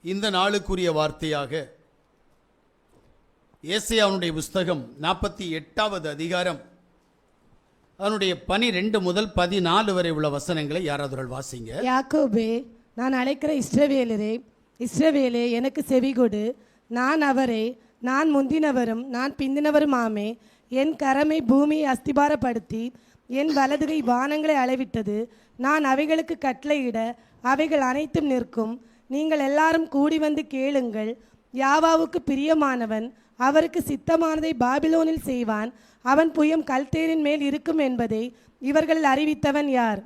இந்த நாளுக்குரிய வார்த்தையாக ஏசாயாவுடைய புஸ்தகம் 48வது அதிகாரம் அதனுடைய 12 முதல் 14 வரை உள்ள வசனங்களை யாராவது வாசிங்க. யாக்கோபே, நான் அழைக்கிற இஸ்ரவேலரே, இஸ்ரவேலே எனக்கு செவிகொடு. நான் அவரே, நான் முந்தினவரும் நான் பிந்தினவரும் ஆமே. என் கரமை பூமியை அஸ்திபாரப்படுத்தி என் வலதுகை வானங்களை அளவிட்டது. நான் அவைகளுக்கு கட்டளையிட அவைகள் அனைத்தும் நிற்கும். நீங்கள் எல்லாரும் கூடி வந்து கேளுங்கள். யாவாவுக்கு பிரியமானவன் அவருக்கு சித்தமானதை பாபிலோனில் செய்வான். அவன் புயம் கல்தேரின் மேல் இருக்கும் என்பதை இவர்கள் அறிவித்தவன் யார்?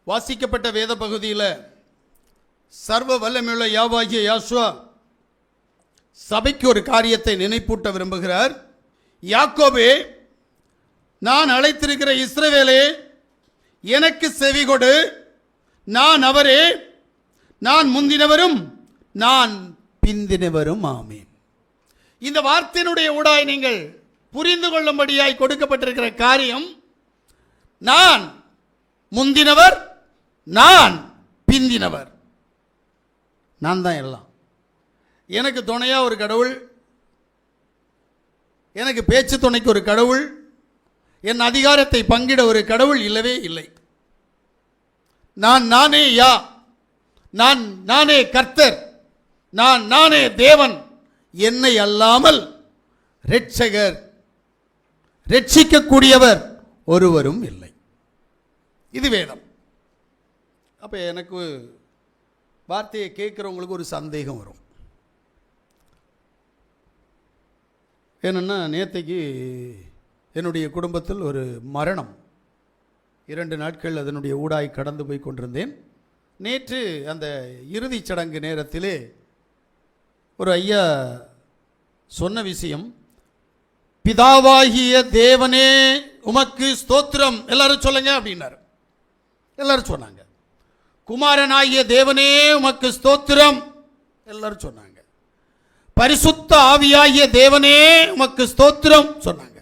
வாசிக்கப்பட்ட வேத பகுதியில் சர்வ வல்லமையுள்ள யாவாகிய யாசுவா சபைக்கு ஒரு காரியத்தை நினைப்பூட்ட விரும்புகிறார். யாக்கோபே, நான் அழைத்திருக்கிற இஸ்ரவேலே, எனக்கு செவிகொடு. நான் அவரே, நான் முந்தினவரும் நான் பிந்தினவரும் ஆமேன். இந்த வார்த்தையினுடைய ஊடாய் நீங்கள் புரிந்து கொள்ளும்படியாய் கொடுக்கப்பட்டிருக்கிற காரியம், நான் முந்தினவர், நான் பிந்தினவர். நான் தான் எல்லாம். எனக்கு துணையா ஒரு கடவுள், எனக்கு பேச்சு துணைக்கு ஒரு கடவுள், என் அதிகாரத்தை பங்கிட ஒரு கடவுள் இல்லவே இல்லை. நானே யா, நானே கர்த்தர், நானே தேவன். என்னை அல்லாமல் இரட்சகர், ரட்சிக்கக்கூடியவர் ஒருவரும் இல்லை. இது வேதம். அப்போ எனக்கு வார்த்தையை கேட்குறவங்களுக்கு ஒரு சந்தேகம் வரும். என்னென்னா, நேற்றைக்கு என்னுடைய குடும்பத்தில் ஒரு மரணம், 2 நாட்கள் அதனுடைய ஊடாய் கடந்து போய் கொண்டிருந்தேன். நேற்று அந்த இறுதிச் சடங்கு நேரத்திலே ஒரு ஐயா சொன்ன விஷயம், பிதாவாகிய தேவனே உமக்கு ஸ்தோத்திரம், எல்லாரும் சொல்லுங்க அப்படின்னாரு. எல்லாரும் சொன்னாங்க. குமாரனாகிய தேவனே உமக்கு ஸ்தோத்திரம், எல்லாரும் சொன்னாங்க. பரிசுத்த ஆவியாகிய தேவனே உமக்கு ஸ்தோத்திரம் சொன்னாங்க.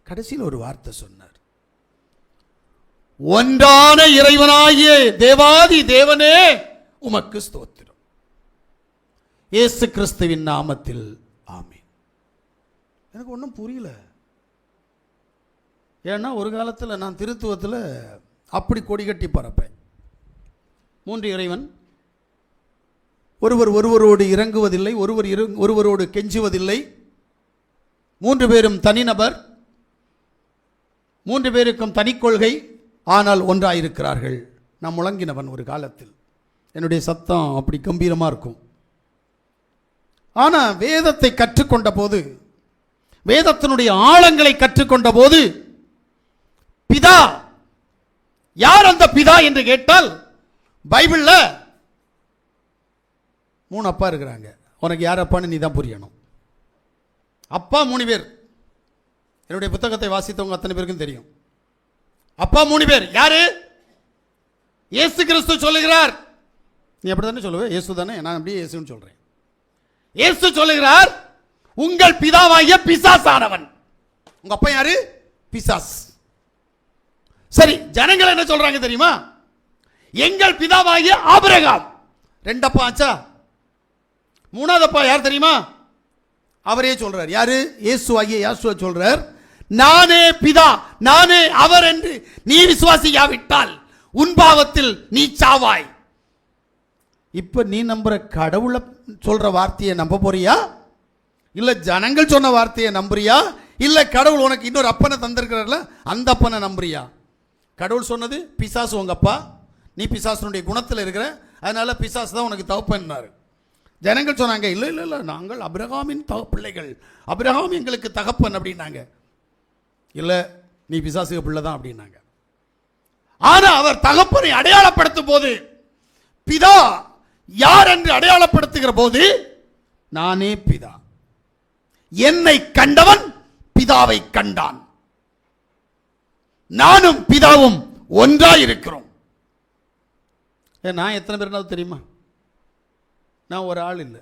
கடைசியில் ஒரு வார்த்தை சொன்னார், ஒன்றான இறைவனாகிய தேவாதி தேவனே உமக்கு ஸ்தோத்திரம், இயேசு கிறிஸ்துவின் நாமத்தில் ஆமென். எனக்கு ஒன்றும் புரியல. ஏன்னா ஒரு காலத்தில் நான் திருத்துவத்தில் அப்படி கொடி கட்டி பறப்பேன். 3 இறைவன், ஒருவரோடு இறங்குவதில்லை, ஒருவரோடு கெஞ்சுவதில்லை, 3 பேரும் தனிநபர், 3 பேருக்கும் தனி கொள்கை, ஆனால் ஒன்றாயிருக்கிறார்கள். நான் முழங்கினவன் ஒரு காலத்தில். என்னுடைய சத்தம் அப்படி கம்பீரமாக இருக்கும். ஆனால் வேதத்தை கற்றுக்கொண்ட போது, வேதத்தினுடைய ஆழங்களை கற்றுக்கொண்ட போது, பிதா யார்? அந்த பிதா என்று கேட்டால் பைபிள்ல 3 அப்பா இருக்கிறாங்க. உனக்கு யார் அப்பான்னு நீ தான் புரியணும். அப்பா 3 பேர். என்னுடைய புத்தகத்தை வாசித்தவங்க அத்தனை பேருக்கும் தெரியும். அப்பா 3 பேர். யாரு? இயேசு கிறிஸ்து சொல்லுகிறார். நீ அப்படி தானே சொல்லுவே? இயேசு தானே? நான் அப்படியே இயேசுன்னு சொல்றேன். இயேசு சொல்லுகிறார், உங்கள் பிதாவாகிய பிசாசானவன். உங்க அப்பா யாரு? பிசாஸ். சரி, ஜனங்கள் என்ன சொல்றாங்க தெரியுமா? எங்கள் பிதாவாகிய ஆபிரகாம். 2 அப்பா ஆச்சா? 3வது அப்பா யார் தெரியுமா? அவரே சொல்றார். யாரு? இயேசுவாகிய யாசுவா சொல்றார், நானே பிதா, நானே அவர் என்று நீ விசுவாசியாவிட்டால் உன் பாவத்தில் நீ சாவாய். இப்ப நீ நம்புற கடவுளை சொல்ற வார்த்தையை நம்ப போறியா, இல்ல ஜனங்கள் சொன்ன வார்த்தையை நம்புறியா, இல்ல கடவுள் உனக்கு இன்னொரு அப்பனை தந்திருக்கிறார்ல அந்த அப்பனை நம்புறியா? கடவுள் சொன்னது பிசாசு உங்க அப்பா, நீ பிசாசனுடைய குணத்தில் இருக்கிற, அதனால பிசாசு தான் உனக்கு தகப்பன்னாரு. ஜனங்கள் சொன்னாங்க, இல்லை இல்லை இல்லை, நாங்கள் அபிரகாமின் பிள்ளைகள், அபிரகாம் எங்களுக்கு தகப்பன் அப்படின்னாங்க. இல்லை, நீ பிசாசுக்கு பிள்ளை தான் அப்படின்னாங்க. ஆனா அவர் தகப்பனை அடையாளப்படுத்தும் போது, பிதா யார் என்று அடையாளப்படுத்துகிற போது, நானே பிதா, என்னை கண்டவன் பிதாவை கண்டான், நானும் பிதாவும் ஒன்றாய் இருக்கிறோம். நான் எத்தனை பேர் தெரியுமா? நான் ஒரு ஆள் இல்லை,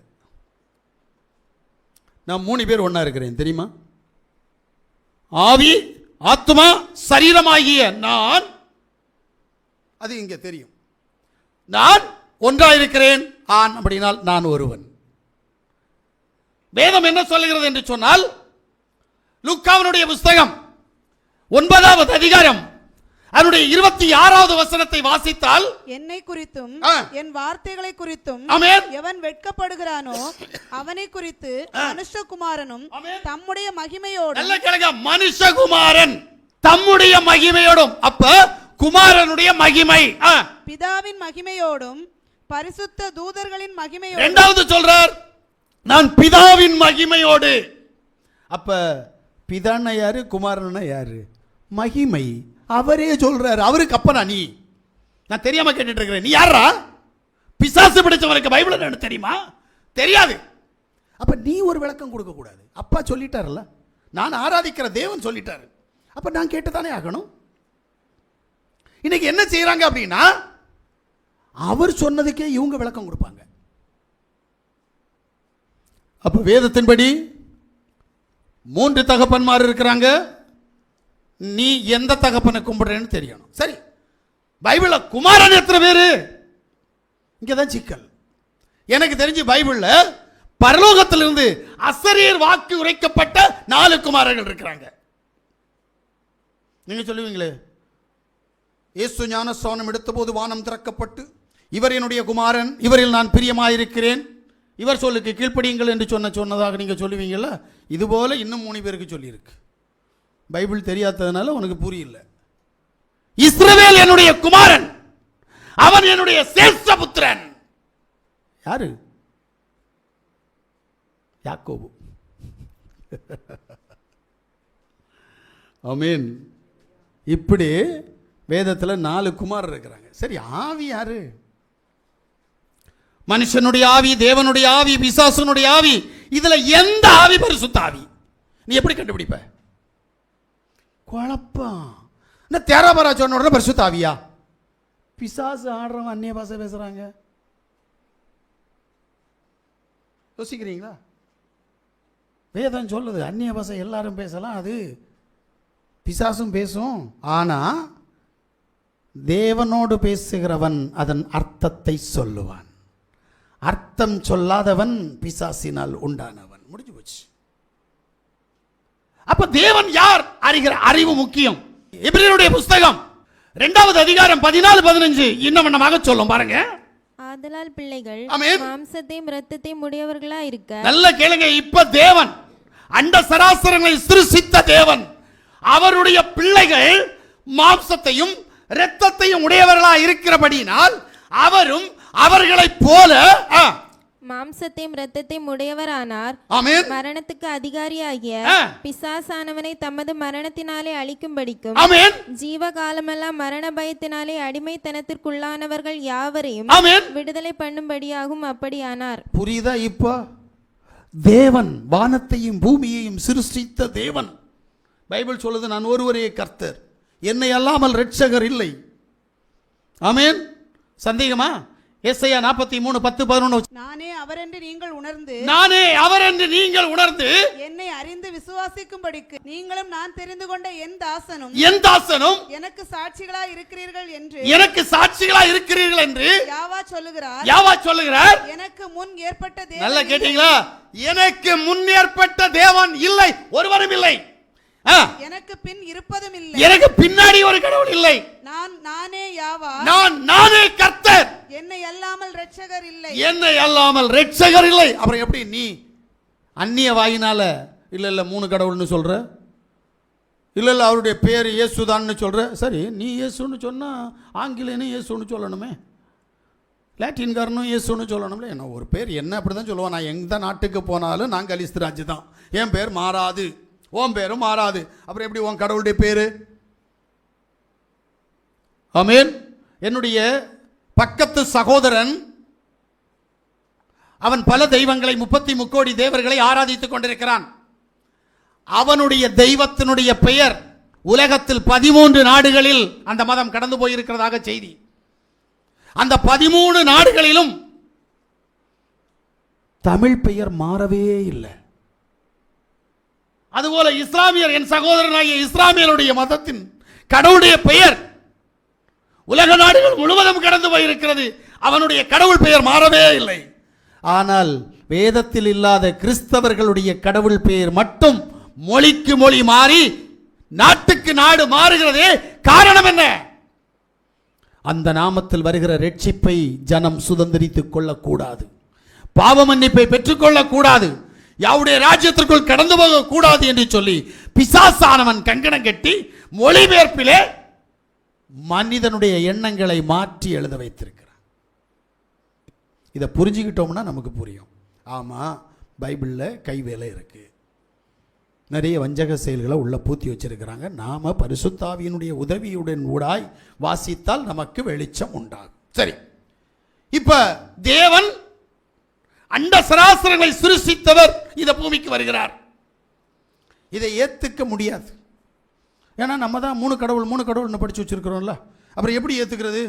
நான் 3 பேர் ஒன்னா இருக்கிறேன் தெரியுமா? ஆவி, ஆத்மா, சரீரமாகிய நான், அது இங்க தெரியும். நான் ஒன்றாயிருக்கிறேன், ஆண் அப்படினால் நான் ஒருவன். வேதம் என்ன சொல்லுகிறது என்று சொன்னால், லூக்காவினுடைய புஸ்தகம் 9வது அதிகாரம் அதனுடைய 26வது வசனத்தை வாசித்தால், என்னை குறித்தும் என் வார்த்தைகளை குறித்தும் எவன் வெட்கப்படுகிறானோ அவனை குறித்து மனுஷகுமாரனும் தம்முடைய மகிமையோடும், நல்ல கேளுங்க, மனுஷகுமாரன் தம்முடைய மகிமையோடும், அப்ப குமாரனுடைய மகிமை பிதாவின் மகிமையோடும் பரிசுத்த தூதர்களின் மகிமையோடும். இரண்டாவது சொல்றார், நான் பிதாவின் மகிமையோடு. அப்ப பிதான்னா யாரு, குமாரன்னா யாரு? மகிமை. அவரே சொல்றாரு. அவருக்கு அப்பனா நீ? நான் தெரியாம கேட்டுட்டு இருக்கிறேன். நீ யாரா? பிசாசு பிடிச்சவனுக்கு பைபிள் என்ன தெரியுமா? தெரியாது. அப்ப நீ ஒரு விளக்கம் கொடுக்க கூடாது. அப்பா சொல்லிட்டாருல்ல, நான் ஆராதிக்கிற தேவன் சொல்லிட்டாரு, அப்ப நான் கேட்டுத்தானே ஆகணும். இன்னைக்கு என்ன செய்யறாங்க அப்படின்னா, அவர் சொன்னதுக்கே இவங்க விளக்கம் கொடுப்பாங்க. அப்ப வேதத்தின்படி 3 தகப்பன்மார் இருக்கிறாங்க. நீ எந்த தகப்பனை கும்பிடுறேன்னு தெரியணும். சரி, பைபிள்ல குமாரன் எத்தனை பேரு? இங்கதான் சிக்கல். எனக்கு தெரிஞ்சு பைபிள்ல பரலோகத்திலிருந்து அசரீர் வாக்கு உரைக்கப்பட்ட 4 குமாரர்கள் இருக்கிறாங்க. நீங்க சொல்லுவீங்களே, இயேசு ஞானஸ்நானம் எடுத்த போது வானம் திறக்கப்பட்டு, இவர் என்னுடைய குமாரன், இவரில் நான் பிரியமாயிருக்கிறேன், இவர் சொல்லுக்கு கீழ்ப்படியுங்கள் என்று சொன்னதாக நீங்க சொல்லுவீங்கல்ல. இது போல இன்னும் 3 பேருக்கு சொல்லியிருக்கு. பைபிள் தெரியாததுனால உனக்கு புரியல. இஸ்ரவேல் என்னுடைய குமாரன், அவன் என்னுடைய சேஷ்ட புத்திரன். யாரு? யாக்கோபு. ஆமென். இப்படி வேதத்தில் 4 குமாரர் இருக்கிறாங்க. சரி, ஆவி யாரு? மனுஷனுடைய ஆவி, தேவனுடைய ஆவி, பிசாசுனுடைய ஆவி, இதுல எந்த ஆவி பரிசுத்த ஆவி? நீ எப்படி கண்டுபிடிப்ப? குழப்பம். தேராபரா சொன்ன உடனே பரிசுத்த ஆவியா? பிசாசு ஆடுறவங்க அந்நிய பாஷை பேசுறாங்க. யோசிக்கிறீங்களா? வேதம் சொல்லுது அந்நிய பாஷை எல்லாரும் பேசலாம், அது பிசாசும் பேசும். ஆனா தேவனோடு பேசுகிறவன் அதன் அர்த்தத்தை சொல்லுவான். அர்த்தம் சொல்லாதவன் பிசாசினால் உண்டானவன். முடிஞ்சு போச்சு. அப்ப தேவன் யார் அறிகிற அறிவு முக்கியம். எபிரேயருடைய புஸ்தகம் 2வது அதிகாரம் 14-15 இன்னவண்ணமாக சொல்லும் பாருங்க. ஆதலால் பிள்ளைகள் ஆமென். மாம்சத்தையும் இரத்தத்தையும் உடையவர்களா இருக்க. நல்ல கேளுங்க. இப்ப தேவன் அண்ட சராசரங்களை சிருஷ்டித்த தேவன், அவருடைய பிள்ளைகள் மாம்சத்தையும் இரத்தத்தையும் உடையவர்களா இருக்கிறபடியினால் அவரும் அவர்களைப் போல மாம்சத்தையும் இரத்தத்தையும் உடையவரானார். ஆமென். மரணத்துக்கு அதிகாரியாகிய பிசாசானவனை தமது மரணத்தினாலே அழிக்கும்படிக்கும், ஆமென், ஜீவகாலமெல்லாம் மரண பயத்தினாலே அடிமைத்தனத்திற்குள்ளானவர்கள் யாவரையும் விடுதலை பண்ணும்படியாகும். அப்படியானார். புரியுதா? இப்போ தேவன் வானத்தையும் பூமியையும் சிருஷ்டித்த தேவன். பைபிள் சொல்லுது, நான் ஒருவரே கர்த்தர், என்னை அல்லாமல் இரட்சகர் இல்லை. ஆமென். சந்தேகமா? ஏசாயா 43:10-11. நானே அவர் என்று நீங்கள் உணர்ந்து, நானே அவர் என்று நீங்கள் உணர்ந்து என்னை அறிந்து விசுவாசிக்கும்படிக்கு நீங்களும் நான் தெரிந்து கொண்ட என் தாசனும் எனக்கு சாட்சிகளாய் இருக்கிறீர்கள் என்று யாவா சொல்லுகிறார். எனக்கு முன் ஏற்பட்ட தேவன். நல்லா கேட்டீங்களா? எனக்கு முன் ஏற்பட்ட தேவன் இல்லை, ஒருவரும் இல்லை. எனக்கு பின் இருப்பதும் இல்லை. எனக்கு பின்னாடி ஒரு கடவுள் இல்லை. நானே யாவா, நானே கர்த்தர், என்னை அல்லாமல் இரட்சகர் இல்லை. அப்புறம் எப்படி நீ அந்நிய வாயினால இல்ல 3 கடவுள்னு சொல்ற? இல்ல அவருடைய பேர் இயேசுதான்னு சொல்ற? சரி, நீ இயேசுன்னு சொன்னா ஆங்கிலேயனும் இயேசுன்னு சொல்லணுமே, லாட்டின்காரனும் இயேசுன்னு சொல்லணும்ல. என்ன ஒரு பேர் என்ன அப்படிதான் சொல்லுவான். நான் எந்த நாட்டுக்கு போனாலும் நான் கலிஸ்தராஜ் தான், என் பேர் மாறாது, உன் பேரும் மாறாது. அப்புறம் எப்படி உன் கடவுளுடைய பேரு? ஆமென். என்னுடைய பக்கத்து சகோதரன், அவன் பல தெய்வங்களை 33 கோடி தேவர்களை ஆராதித்துக் கொண்டிருக்கிறான். அவனுடைய தெய்வத்தினுடைய பெயர் உலகத்தில் 13 நாடுகளில் அந்த மதம் கடந்து போயிருக்கிறதாக செய்தி. அந்த 13 நாடுகளிலும் தமிழ் பெயர் மாறவே இல்லை. அதுபோல இஸ்லாமியர், என் சகோதரனாகிய இஸ்லாமியருடைய மதத்தின் கடவுளுடைய பெயர் உலக நாடுகள் முழுவதும் கடந்து போயிருக்கிறது. அவனுடைய கடவுள் பெயர் மாறவே இல்லை. ஆனால் வேதத்தில் இல்லாத கிறிஸ்தவர்களுடைய கடவுள் பெயர் மட்டும் மொழிக்கு மொழி மாறி நாட்டுக்கு நாடு மாறுகிறதே. காரணம் என்ன? அந்த நாமத்தில் வருகிற ரட்சிப்பை ஜனம் சுதந்திரித்துக் கொள்ளக்கூடாது, பாவ மன்னிப்பை பெற்றுக்கொள்ளக்கூடாது, யாவுடைய ராஜ்யத்திற்குள் கடந்து போக கூடாது என்று சொல்லி பிசாசானவன் கங்கணம் கட்டி மொழிபெயர்ப்பிலே மனிதனுடைய எண்ணங்களை மாற்றி எழுத வைத்திருக்கிறான். இதை புரிஞ்சுக்கிட்டோம்னா நமக்கு புரியும். ஆமா, பைபிளில் கைவேலை இருக்கு, நிறைய வஞ்சக செயல்களை உள்ள பூத்தி வச்சிருக்கிறாங்க. நாம பரிசுத்தாவியினுடைய உதவியுடன் ஊடாய் வாசித்தால் நமக்கு வெளிச்சம் உண்டாகும். சரி, இப்ப தேவன் அண்ட சராசரங்களை சிருஷ்டித்தவர் இந்த பூமிக்கு வருகிறார். இதை ஏத்துக்க முடியாது. ஏன்னா நம்ம தான் மூணு கடவுள்னு படிச்சு வச்சிருக்கிறோம்ல. அப்புறம் எப்படி ஏத்துக்கிறது?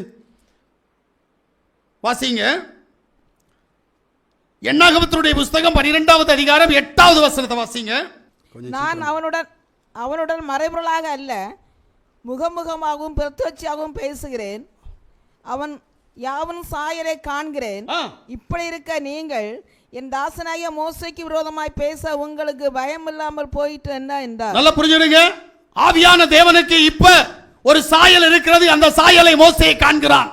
வாசிங்க, எண்ணாகமத்தினுடைய புஸ்தகம் 12வது அதிகாரம் 8வது வசனத்தை வாசிங்க. நான் அவனுடன் மறைபொருளாக அல்ல, முகமுகமாகவும் பிரத்யட்சமாகவும் பேசுகிறேன். அவன் யாவன் சாயலை காண்கிறேன். இப்படி இருக்க நீங்கள் என் தாசனாகிய மோசேக்கு விரோதமாய் பேச உங்களுக்கு பயம் இல்லாமல் போயிட்டு என்ன என்றார். நல்லா புரிஞ்சுடுங்க. ஆவியான தேவனுக்கு இப்ப ஒரு சாயல் இருக்கிறது. அந்த சாயலை மோசே காண்கிறான்.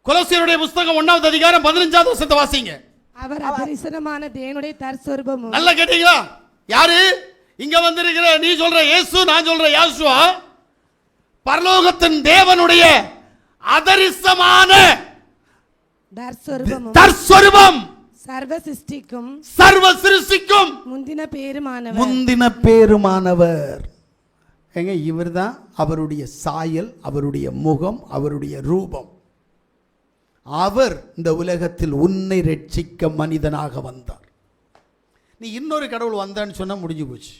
கொலோசியருடைய புஸ்தகம் 1வது அதிகாரம் 15வது வசனத்தை வாசிங்க. அவர் அபரிசனமான தேவனுடைய தற்சொரூபமும். நல்லா கேட்டீங்களா? யாரு இங்க வந்திருக்கிற? நீ சொல்ற இயேசு, நான் சொல்ற யாசுவா. பரலோகத்தின் தேவனுடைய அதரிசமான தற்சொரூபம், சர்வ சிருஷ்டிக்கும் முந்தின பேருமானவர். எங்க இவர்தான் அவருடைய சாயல், அவருடைய முகம், அவருடைய ரூபம். அவர் இந்த உலகத்தில் உன்னை ரட்சிக்க மனிதனாக வந்தார். நீ இன்னொரு கடவுள் வந்தான்னு சொன்னா முடிஞ்சு போச்சு.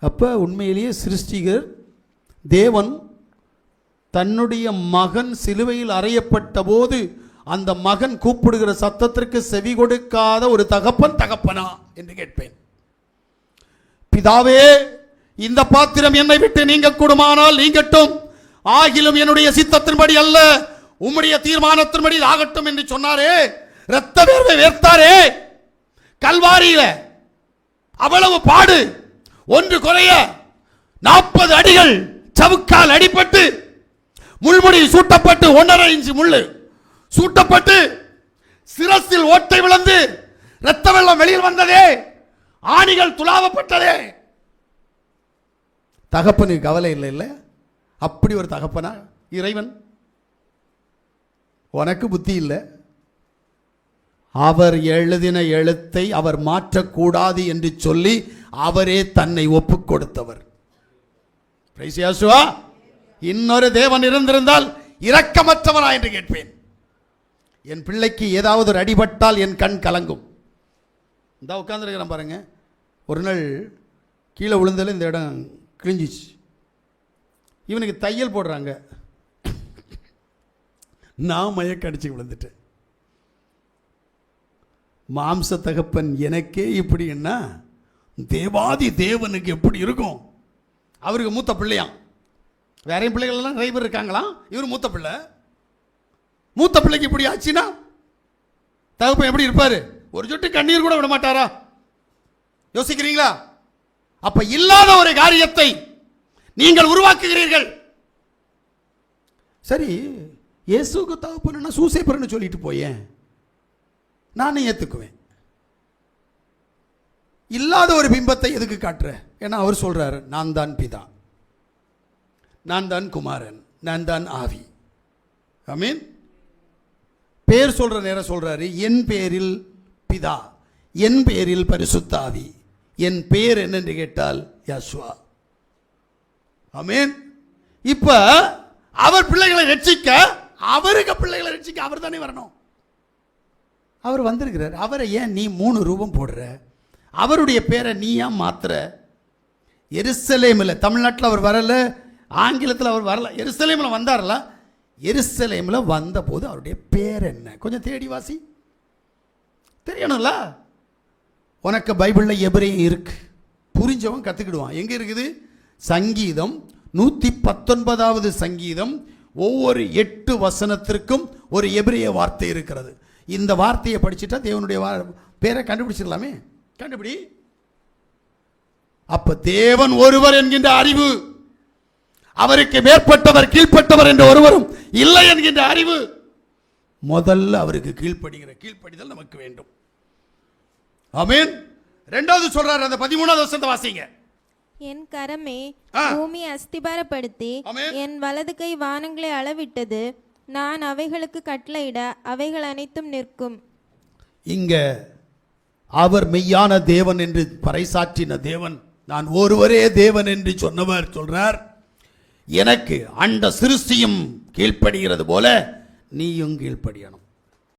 அப்ப உண்மையிலேயே சிருஷ்டிகர் தேவன் தன்னுடைய மகன் சிலுவையில் அறையப்பட்ட போது அந்த மகன் கூப்பிடுகிற சத்தத்திற்கு செவி கொடுக்காத ஒரு தகப்பனா என்று கேட்பேன். பிதாவே, இந்த பாத்திரம் என்னை விட்டு நீங்க கூடுமானால் நீங்கட்டும், ஆகிலும் என்னுடைய சித்தத்தின்படி அல்ல உம்முடைய தீர்மானத்தின்படி ஆகட்டும் என்று சொன்னாரே. இரத்த வேர்வை வேர்த்தாரே கல்வாரியில. அவ்வளவு பாடு, ஒன்று குறைய 40 அடிகள் சவுக்கால் அடிபட்டு, முள்முடி சூட்டப்பட்டு, 1.5 இன்ச் முள்ளு சூட்டப்பட்டு, சிரசில் ஓட்டை விழுந்து இரத்த வெள்ளம் வெளியில் வந்ததே, ஆணிகள் துளாவப்பட்டதே. தகப்பனுக்கு கவலை இல்லை இல்லை? அப்படி ஒரு தகப்பனா இறைவன்? உனக்கு புத்தி இல்லை. அவர் எழுதின எழுத்தை அவர் மாற்றக்கூடாது என்று சொல்லி அவரே தன்னை ஒப்புக் கொடுத்தவர். இன்னொரு தேவன் இருந்திருந்தால் இரக்கமற்றவனா என்று கேட்பேன். என் பிள்ளைக்கு ஏதாவது ஒரு அடிபட்டால் என் கண் கலங்கும். இந்த உட்கார்ந்துருக்கிறேன் பாருங்க. ஒரு நாள் கீழே விழுந்தாலும் இந்த இடம் கிழிஞ்சிச்சு. இவனுக்கு தையல் போடுறாங்க. நான் மயக்கடிச்சு விழுந்துட்டேன். மாம்ச தகப்பன் எனக்கே இப்படின்னா தேவாதி தேவனுக்கு எப்படி இருக்கும்? அவருக்கு மூத்த பிள்ளையாம். வேறையும் பிள்ளைகள் எல்லாம் நிறைய பேர் இருக்காங்களாம். இவர் மூத்த பிள்ளை. மூத்த பிள்ளைக்கு இப்படி ஆச்சுன்னா தகப்பன் எப்படி இருப்பாரு? ஒரு சொட்டு கண்ணீர் கூட விட மாட்டாரா? யோசிக்கிறீங்களா? அப்ப இல்லாத ஒரு காரியத்தை நீங்கள் உருவாக்குகிறீர்கள். சரி, இயேசுக்கு தகப்பன் சூசேப்பர்னு சொல்லிட்டு போயேன், நானும் ஏத்துக்குவேன். இல்லாத ஒரு பிம்பத்தை எதுக்கு காட்டுற? ஏன்னா அவர் சொல்றாரு, நான் தான் பிதா, நான் தான் குமாரன், நான் தான் ஆவி. ஆமென். பேர் சொல்ற நேரம் சொல்றாரு, என் பேரில் பிதா, என் பேரில் பரிசுத்த ஆவி. என் பேர் என்னென்று கேட்டால் யாசுவா. ஆமென். இப்ப அவர் பிள்ளைகளை ரட்சிக்க, அவருக்கு பிள்ளைகளை ரட்சிக்க அவர் தானே வரணும். அவர் வந்திருக்கிறார். அவரை ஏன் நீ 3 ரூபம் போடுற? அவருடைய பேரை நீ ஏன் மாத்துற? எருசலேமில், தமிழ்நாட்டில் அவர் வரல, ஆங்கிலத்தில் அவர் வரல, எருசலேமில் வந்தார்ல. எருசலேமில் வந்த போது அவருடைய பேர் என்ன? கொஞ்சம் தேடி வாசி, தெரியணும்ல. உனக்கு பைபிளில் எபிரேயம் இருக்கு, புரிஞ்சவன் கற்றுக்கிடுவான். எங்கே இருக்குது? சங்கீதம் 119வது சங்கீதம் ஒவ்வொரு 8 வசனத்திற்கும் ஒரு எபிரேய வார்த்தை இருக்கிறது. இந்த வார்த்தையை படிச்சுட்டா தேவனுடைய பேரை கண்டுபிடிச்சிடலாமே. கண்டுபிடி. அப்ப தேவன் ஒருவர் என்கின்ற அறிவு, அவருக்கு மேற்பட்டவர் கீழ்ப்பட்டவர் என்ற ஒருவரும் இல்லை என்கின்ற அறிவு, முதல்ல அவருக்கு கீழ்ப்படிதல் நமக்கு வேண்டும். ஆமென். இரண்டாவது சொல்றாரு, அந்த 13வது வசனத்தை வாசிங்க. என் கரமே பூமி அஸ்திபாரப்படுத்தி என் வலது கை வானங்களை அளவிட்டது. நான் அவைகளுக்கு கட்டளையிட அவைகள் அனைத்தும் நிற்கும். இங்க அவர் மெய்யான தேவன் என்று பறைசாற்றின தேவன், நான் ஒருவரே தேவன் என்று சொன்னவர் சொல்றார், எனக்கு அண்ட சிருஷ்டியும் கீழ்ப்படுகிறது போல நீயும் கீழ்ப்படியணும்.